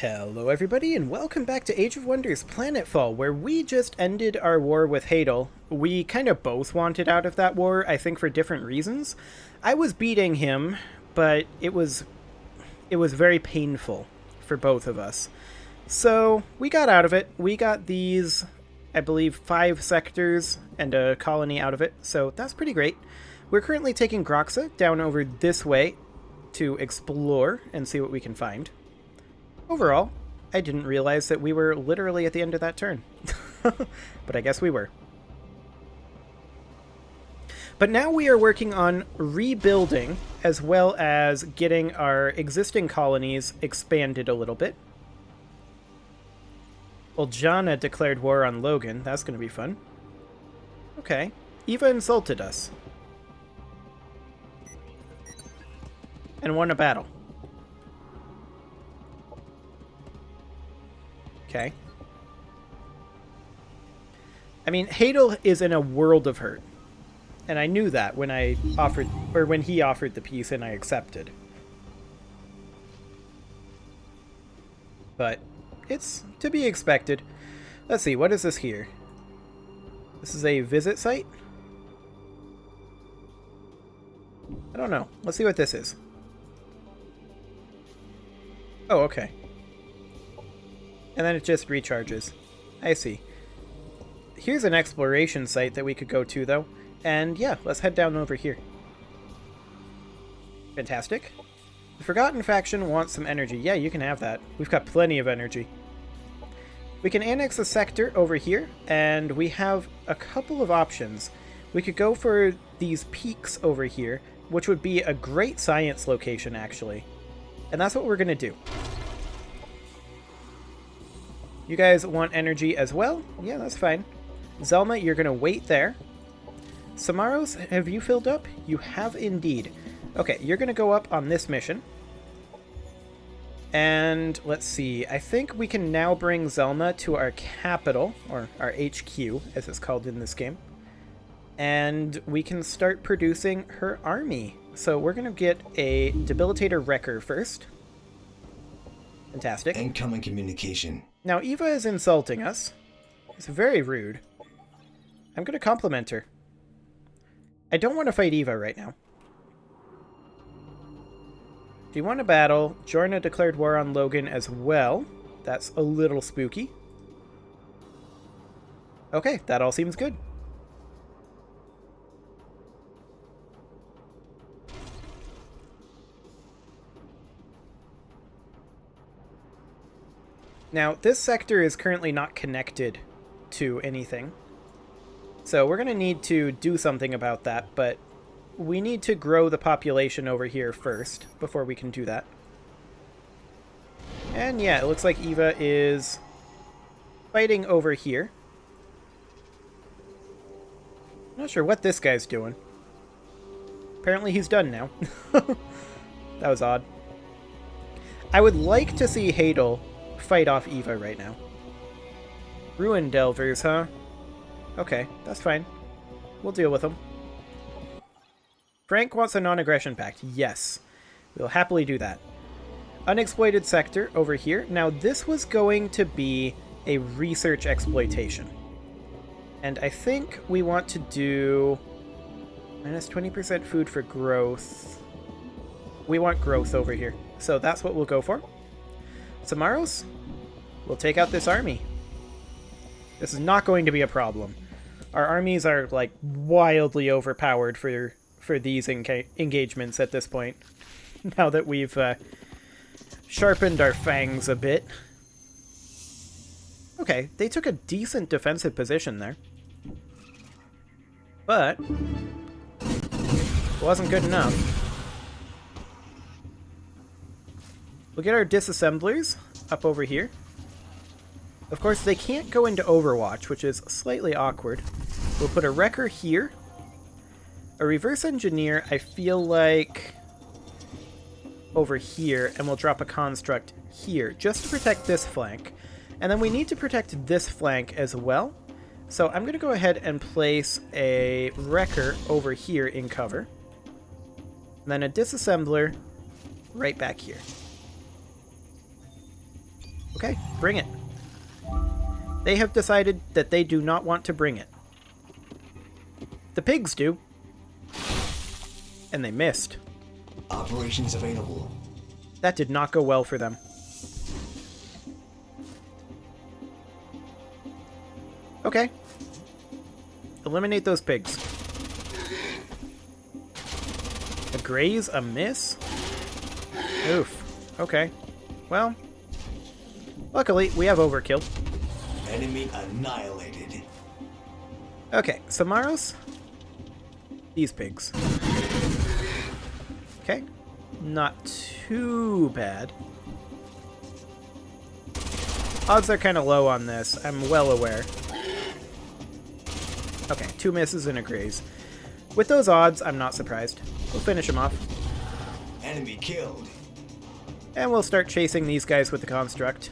Hello everybody and welcome back to Age of Wonders Planetfall, where we just ended our war with Hadel. We kind of both wanted out of that war, I think for different reasons. I was beating him, but it was very painful for both of us. So we got out of it. We got these, I believe, 5 sectors and a colony out of it, so that's pretty great. We're currently taking Groxa down over this way to explore and see what we can find. Overall, I didn't realize that we were literally at the end of that turn. But I guess we were. But now we are working on rebuilding, as well as getting our existing colonies expanded a little bit. Uljana declared war on Logan. That's going to be fun. Okay. Eva insulted us. And won a battle. Okay. I mean, Hadel is in a world of hurt. And I knew that when I offered, or when he offered the peace and I accepted. But it's to be expected. Let's see, what is this here? This is a visit site? I don't know. Let's see what this is. Oh, okay. And then it just recharges. I see. Here's an exploration site that we could go to, though. And yeah, let's head down over here. Fantastic. The Forgotten faction wants some energy. Yeah, you can have that. We've got plenty of energy. We can annex a sector over here, and we have a couple of options. We could go for these peaks over here, which would be a great science location, actually. And that's what we're going to do. You guys want energy as well? Yeah, that's fine. Zelma, you're going to wait there. Samaros, have you filled up? You have indeed. Okay, you're going to go up on this mission. And let's see. I think we can now bring Zelma to our capital, or our HQ, as it's called in this game. And we can start producing her army. So we're going to get a Debilitator Wrecker first. Fantastic. Incoming communication. Now, Eva is insulting us. It's very rude. I'm going to compliment her. I don't want to fight Eva right now. She won a battle. Jorna declared war on Logan as well. That's a little spooky. Okay, that all seems good. Now, this sector is currently not connected to anything. So we're going to need to do something about that, but we need to grow the population over here first before we can do that. And yeah, it looks like Eva is fighting over here. Not sure what this guy's doing. Apparently he's done now. That was odd. I would like to see Hadel fight off Eva right now. Ruin Delvers, huh? Okay, that's fine. We'll deal with them. Frank wants a non-aggression pact. Yes. We'll happily do that. Unexploited sector over here. Now, this was going to be a research exploitation. And I think we want to do minus 20% food for growth. We want growth over here. So that's what we'll go for. Samaros, we'll take out this army. This is not going to be a problem. Our armies are, like, wildly overpowered for these engagements at this point. Now that we've sharpened our fangs a bit. Okay, they took a decent defensive position there. But it wasn't good enough. We'll get our disassemblers up over here. Of course, they can't go into Overwatch, which is slightly awkward. We'll put a Wrecker here. A Reverse Engineer, I feel like, over here, and we'll drop a Construct here, just to protect this flank. And then we need to protect this flank as well. So I'm going to go ahead and place a Wrecker over here in cover. And then a Disassembler right back here. Okay, bring it. They have decided that they do not want to bring it. The pigs do. And they missed. Operations available. That did not go well for them. Okay. Eliminate those pigs. A graze, a miss? Oof. Okay. Well, luckily, we have overkill. Enemy annihilated. Okay, Samaros. These pigs. Okay. Not too bad. Odds are kind of low on this. I'm well aware. Okay, 2 misses and a graze. With those odds, I'm not surprised. We'll finish them off. Enemy killed. And we'll start chasing these guys with the construct.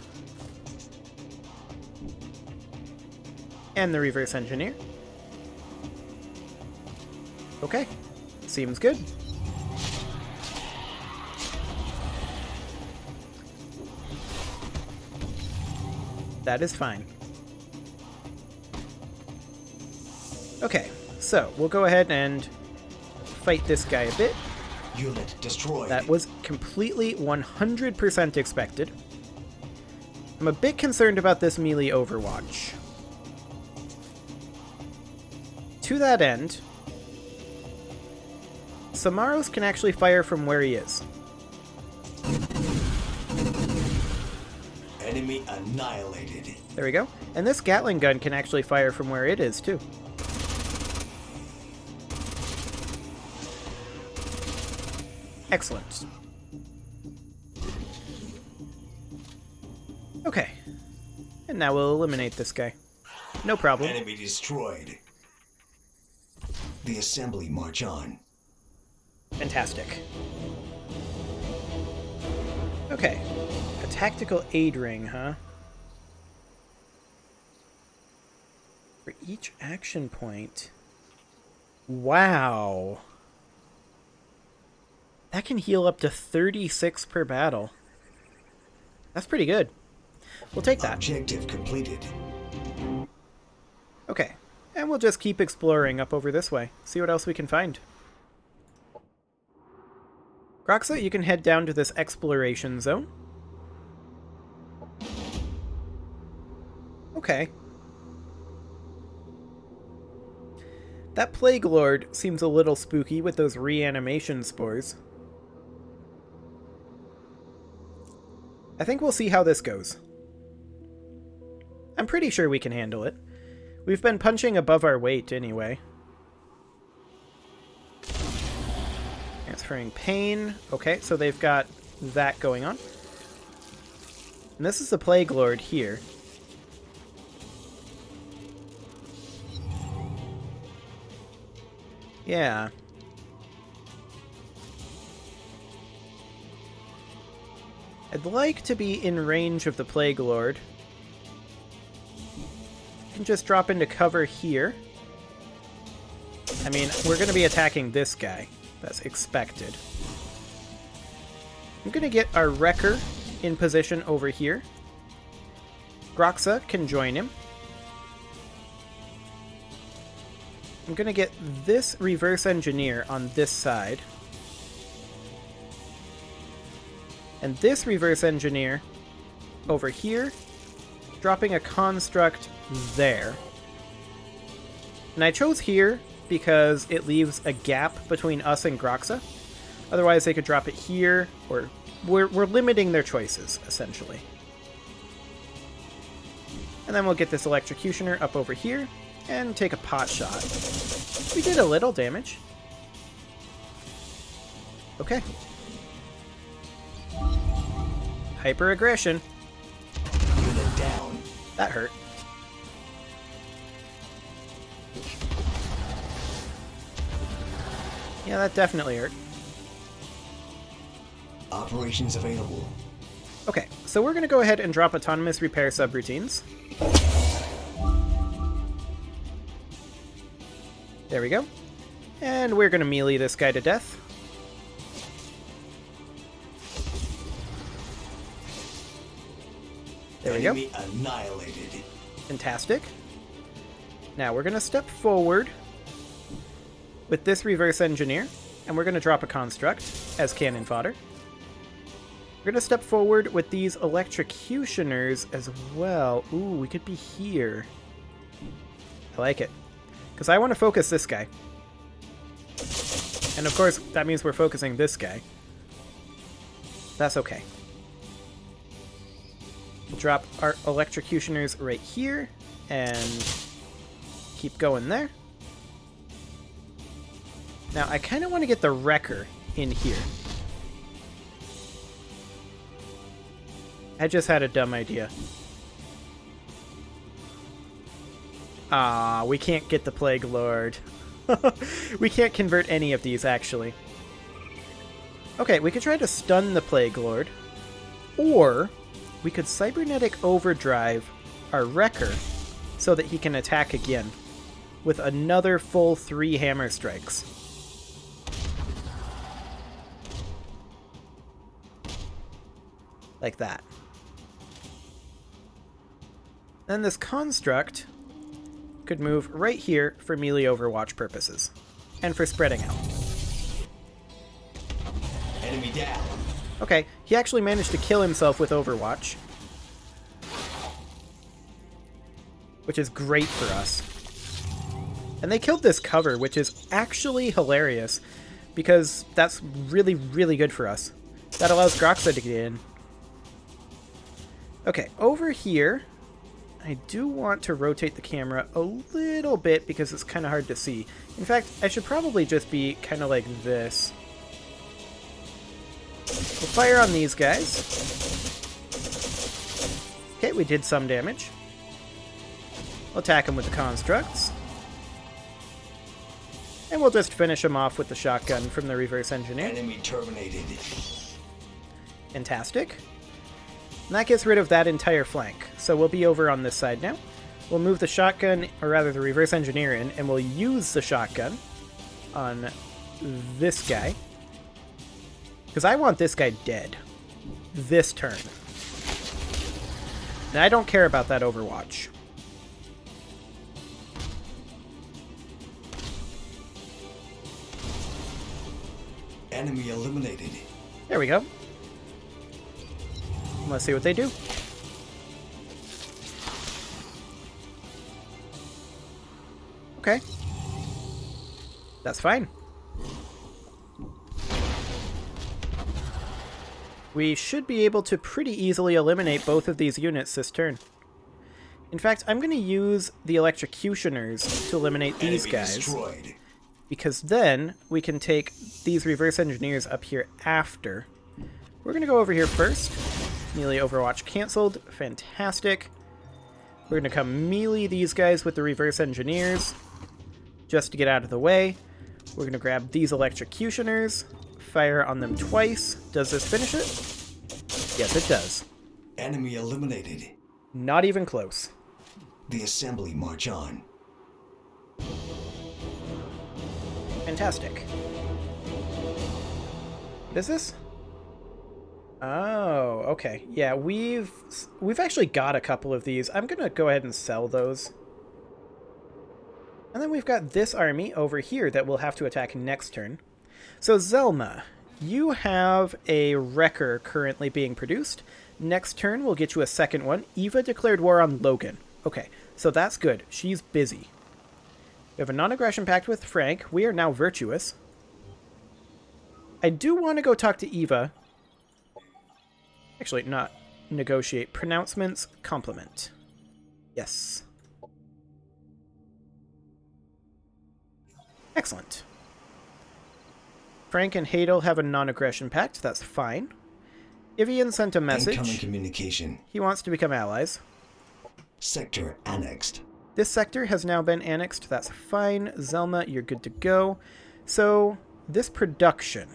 And the reverse engineer. Okay. Seems good. That is fine. Okay, so we'll go ahead and fight this guy a bit. Unit destroyed. That was completely 100% expected. I'm a bit concerned about this melee Overwatch. To that end, Samaros can actually fire from where he is. Enemy annihilated. There we go. And this Gatling gun can actually fire from where it is, too. Excellent. Okay. And now we'll eliminate this guy. No problem. Enemy destroyed. The assembly march on. Fantastic. Okay. A tactical aid ring, huh? For each action point. Wow. That can heal up to 36 per battle. That's pretty good. We'll take that. Objective completed. Okay. And we'll just keep exploring up over this way. See what else we can find. Groxa, you can head down to this exploration zone. Okay. That Plague Lord seems a little spooky with those reanimation spores. I think we'll see how this goes. I'm pretty sure we can handle it. We've been punching above our weight anyway. Transferring pain. Okay, so they've got that going on. And this is the Plague Lord here. Yeah. I'd like to be in range of the Plague Lord. You can just drop into cover here. I mean, we're going to be attacking this guy. That's expected. I'm going to get our Wrecker in position over here. Groxa can join him. I'm going to get this reverse engineer on this side. And this reverse engineer over here, dropping a construct there. And I chose here because it leaves a gap between us and Groxa. Otherwise they could drop it here, or we're limiting their choices, essentially. And then we'll get this Electrocutioner up over here and take a pot shot. We did a little damage. Okay. Hyper aggression. Unit down. That hurt. Yeah, that definitely hurt. Operations available. Okay, so we're going to go ahead and drop autonomous repair subroutines. There we go. And we're going to melee this guy to death. There we go. Enemy annihilated. Fantastic. Now we're going to step forward with this reverse engineer, and we're going to drop a construct as cannon fodder. We're going to step forward with these electrocutioners as well. Ooh, we could be here. I like it. Because I want to focus this guy. And of course, that means we're focusing this guy. That's okay. We'll drop our electrocutioners right here and keep going there. Now, I kind of want to get the Wrecker in here. I just had a dumb idea. Ah, we can't get the Plague Lord. We can't convert any of these, actually. Okay, we could try to stun the Plague Lord. Or we could cybernetic overdrive our Wrecker so that he can attack again with another full 3 hammer strikes. Like that. Then this construct could move right here for melee overwatch purposes and for spreading out. Enemy down. Okay, he actually managed to kill himself with overwatch, which is great for us. And they killed this cover, which is actually hilarious because that's really, really good for us. That allows Groxa to get in. Okay, over here, I do want to rotate the camera a little bit because it's kind of hard to see. In fact, I should probably just be kind of like this. We'll fire on these guys. Okay, we did some damage. We'll attack them with the constructs. And we'll just finish them off with the shotgun from the reverse engineer. Enemy terminated. Fantastic. And that gets rid of that entire flank. So we'll be over on this side now. We'll move the shotgun, or rather the reverse engineer in, and we'll use the shotgun on this guy. Because I want this guy dead. This turn. And I don't care about that overwatch. Enemy eliminated. There we go. Let's see what they do. Okay. That's fine. We should be able to pretty easily eliminate both of these units this turn. In fact, I'm going to use the electrocutioners to eliminate these guys. Destroyed. Because then we can take these reverse engineers up here after. We're going to go over here first. Melee overwatch canceled. Fantastic. We're going to come melee these guys with the reverse engineers just to get out of the way. We're going to grab these electrocutioners, fire on them twice. Does this finish it? Yes, it does. Enemy eliminated. Not even close. The assembly march on. Fantastic. What is this? Oh, okay. Yeah, we've actually got a couple of these. I'm gonna go ahead and sell those. And then we've got this army over here that we'll have to attack next turn. So Zelma, you have a Wrecker currently being produced. Next turn we'll get you a second one. Eva declared war on Logan. Okay, so that's good. She's busy. We have a non-aggression pact with Frank. We are now virtuous. I do want to go talk to Eva. Actually, not negotiate. Pronouncements, compliment. Yes. Excellent. Frank and Hadel have a non-aggression pact. That's fine. Ivian sent a message. Incoming communication. He wants to become allies. Sector annexed. This sector has now been annexed. That's fine. Zelma, you're good to go. So, this production.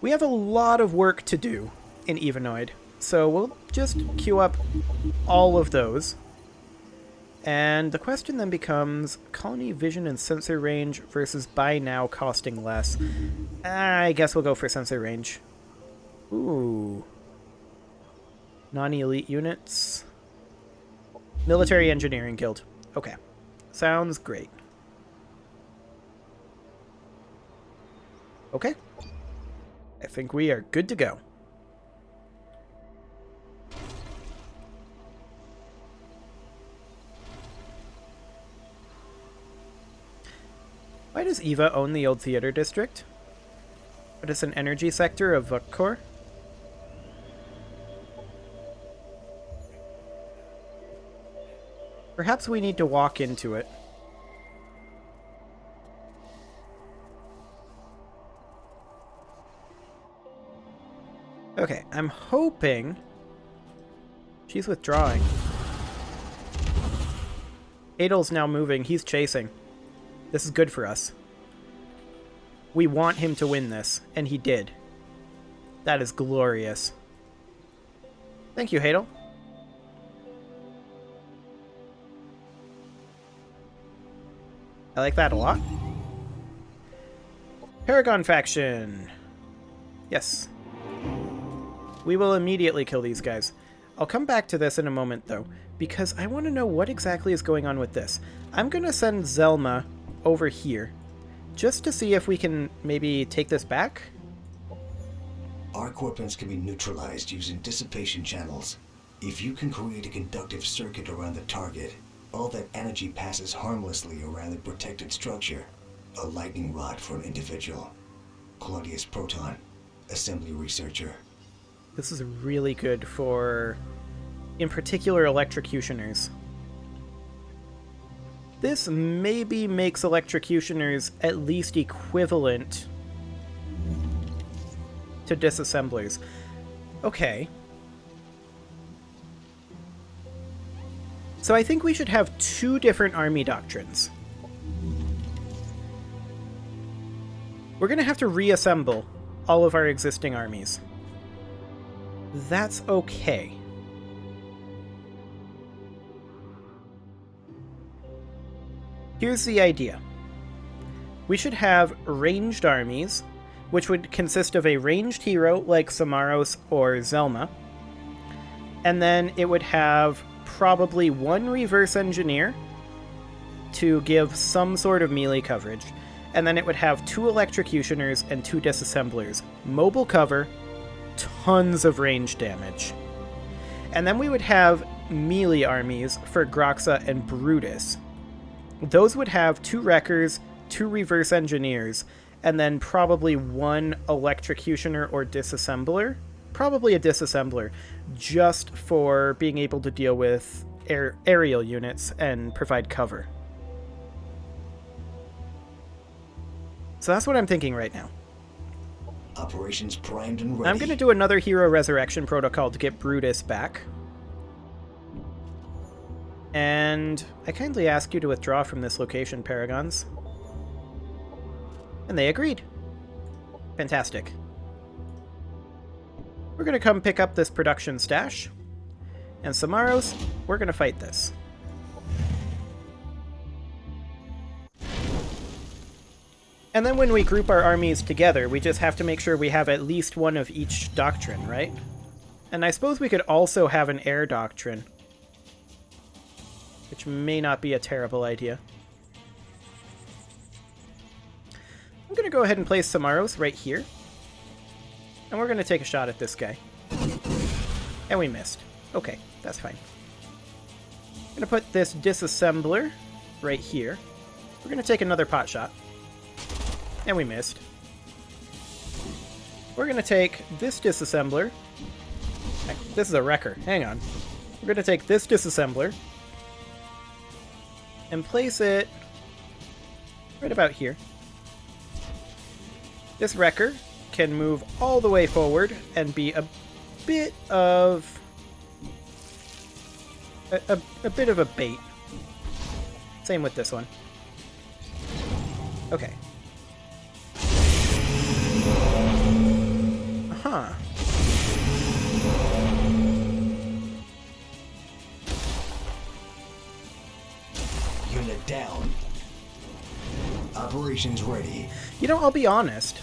We have a lot of work to do in Evanoid. So we'll just queue up all of those. And the question then becomes colony vision and sensor range versus buy now costing less. I guess we'll go for sensor range. Ooh. Non-elite units. Military Engineering Guild. Okay. Sounds great. Okay. I think we are good to go. Why does Eva own the old theater district? What is an energy sector of Vukkor? Perhaps we need to walk into it. Okay, I'm hoping she's withdrawing. Adel's now moving. He's chasing. This is good for us. We want him to win this, and he did. That is glorious. Thank you, Hadel. I like that a lot. Paragon faction. Yes. We will immediately kill these guys. I'll come back to this in a moment, though, because I want to know what exactly is going on with this. I'm going to send Zelma over here, just to see if we can maybe take this back. Arc weapons can be neutralized using dissipation channels. If you can create a conductive circuit around the target, all that energy passes harmlessly around the protected structure. A lightning rod for an individual. Claudius Proton, assembly researcher. This is really good for, in particular, electrocutioners. This maybe makes electrocutioners at least equivalent to disassemblers. Okay. So I think we should have 2 different army doctrines. We're going to have to reassemble all of our existing armies. That's okay. Here's the idea. We should have ranged armies, which would consist of a ranged hero like Samaros or Zelma, and then it would have probably 1 reverse engineer to give some sort of melee coverage, and then it would have 2 electrocutioners and 2 disassemblers. Mobile cover, tons of range damage. And then we would have melee armies for Groxa and Brutus. Those would have 2 wreckers, 2 reverse engineers, and then probably 1 electrocutioner or disassembler. Probably a disassembler, just for being able to deal with aerial units and provide cover. So that's what I'm thinking right now. Operations primed and ready. I'm going to do another Hero Resurrection Protocol to get Brutus back. And I kindly ask you to withdraw from this location, Paragons. And they agreed. Fantastic. We're going to come pick up this production stash. And Samaros, we're going to fight this. And then when we group our armies together, we just have to make sure we have at least 1 of each doctrine, right? And I suppose we could also have an air doctrine, which may not be a terrible idea. I'm going to go ahead and place Samaros right here. And we're going to take a shot at this guy. And we missed. Okay, that's fine. I'm going to put this disassembler right here. We're going to take another pot shot. And we missed. We're going to take this disassembler. This is a wrecker. Hang on. We're going to take this disassembler and place it right about here. This wrecker can move all the way forward and be a bit of a bit of a bait. Same with this one. Okay. Huh. Unit down. Operations ready. You know, I'll be honest.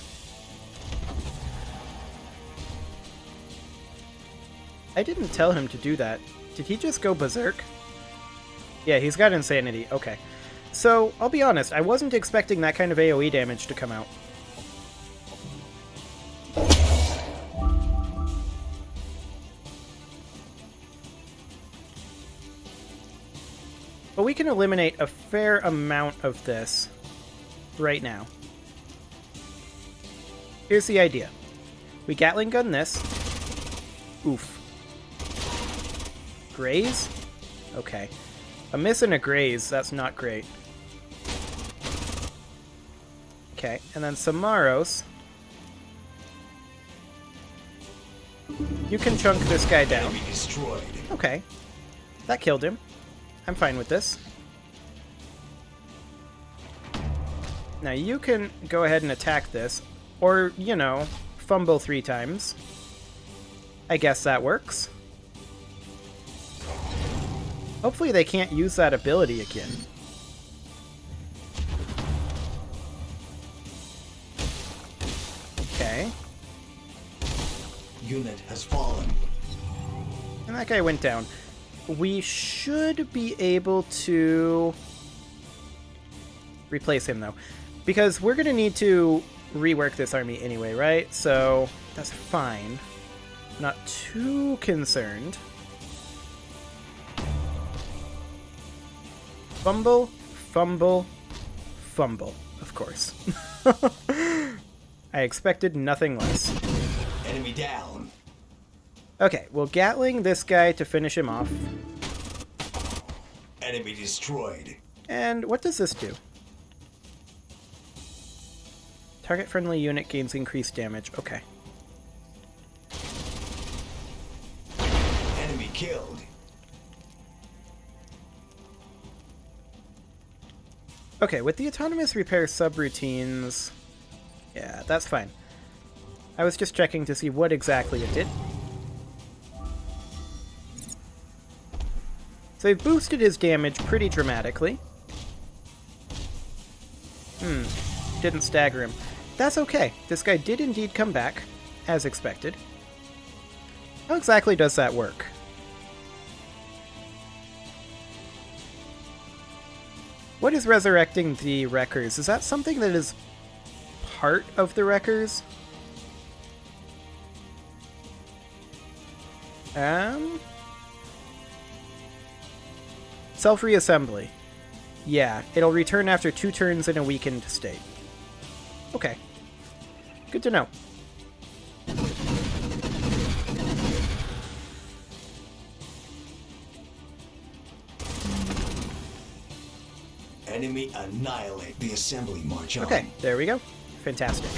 I didn't tell him to do that. Did he just go berserk? Yeah, he's got insanity. Okay. So, I'll be honest, I wasn't expecting that kind of AoE damage to come out. But we can eliminate a fair amount of this right now. Here's the idea. We Gatling gun this. Oof. Graze? Okay. A miss and a graze, that's not great. Okay, and then Samaros. You can chunk this guy down. Enemy destroyed. Okay. That killed him. I'm fine with this. Now you can go ahead and attack this. Or, you know, fumble 3 times. I guess that works. Hopefully they can't use that ability again. Okay. Unit has fallen. And that guy went down. We should be able to replace him, though. Because we're going to need to rework this army anyway, right? So that's fine. Not too concerned. Fumble, fumble, fumble, of course. I expected nothing less. Enemy down. Okay, we'll Gatling this guy to finish him off. Enemy destroyed. And what does this do? Target friendly unit gains increased damage. Okay. Enemy killed. Okay, with the autonomous repair subroutines... Yeah, that's fine. I was just checking to see what exactly it did. So they've boosted his damage pretty dramatically. Didn't stagger him. That's okay. This guy did indeed come back, as expected. How exactly does that work? What is resurrecting the Wreckers? Is that something that is part of the Wreckers? Self-reassembly. Yeah, it'll return after 2 turns in a weakened state. Okay. Good to know. Enemy annihilate. The assembly march on. Okay, there we go. Fantastic.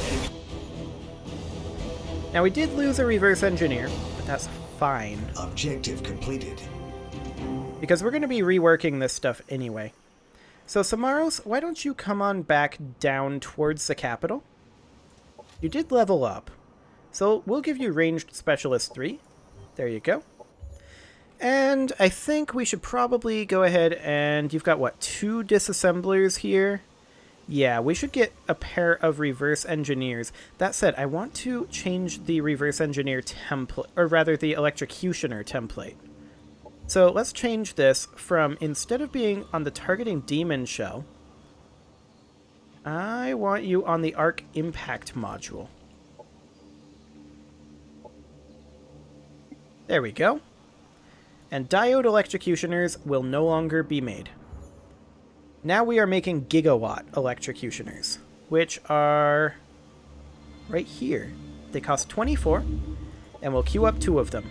Now we did lose a reverse engineer, but that's fine. Objective completed. Because we're going to be reworking this stuff anyway. So Samaros, why don't you come on back down towards the capital? You did level up. So we'll give you Ranged Specialist 3. There you go. And I think we should probably go ahead and... You've got, what, 2 disassemblers here? Yeah, we should get a pair of reverse engineers. That said, I want to change the reverse engineer template, or rather the electrocutioner template. So let's change this from, instead of being on the targeting demon shell, I want you on the arc impact module. There we go. And diode electrocutioners will no longer be made. Now we are making gigawatt electrocutioners, which are right here. They cost 24, and we'll queue up 2 of them.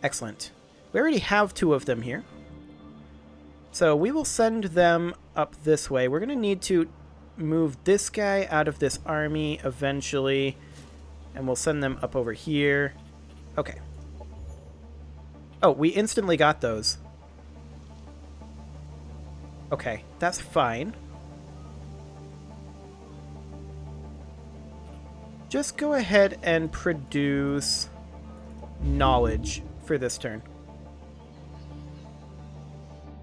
Excellent. We already have 2 of them here. So we will send them up this way. We're going to need to move this guy out of this army eventually, and we'll send them up over here. Okay. Oh, we instantly got those. Okay, that's fine. Just go ahead and produce knowledge for this turn.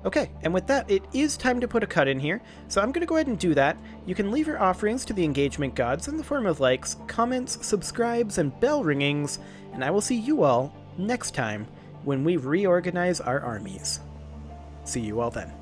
Okay, and with that, it is time to put a cut in here, so I'm going to go ahead and do that. You can leave your offerings to the engagement gods in the form of likes, comments, subscribes, and bell ringings, and I will see you all next time when we reorganize our armies. See you all then.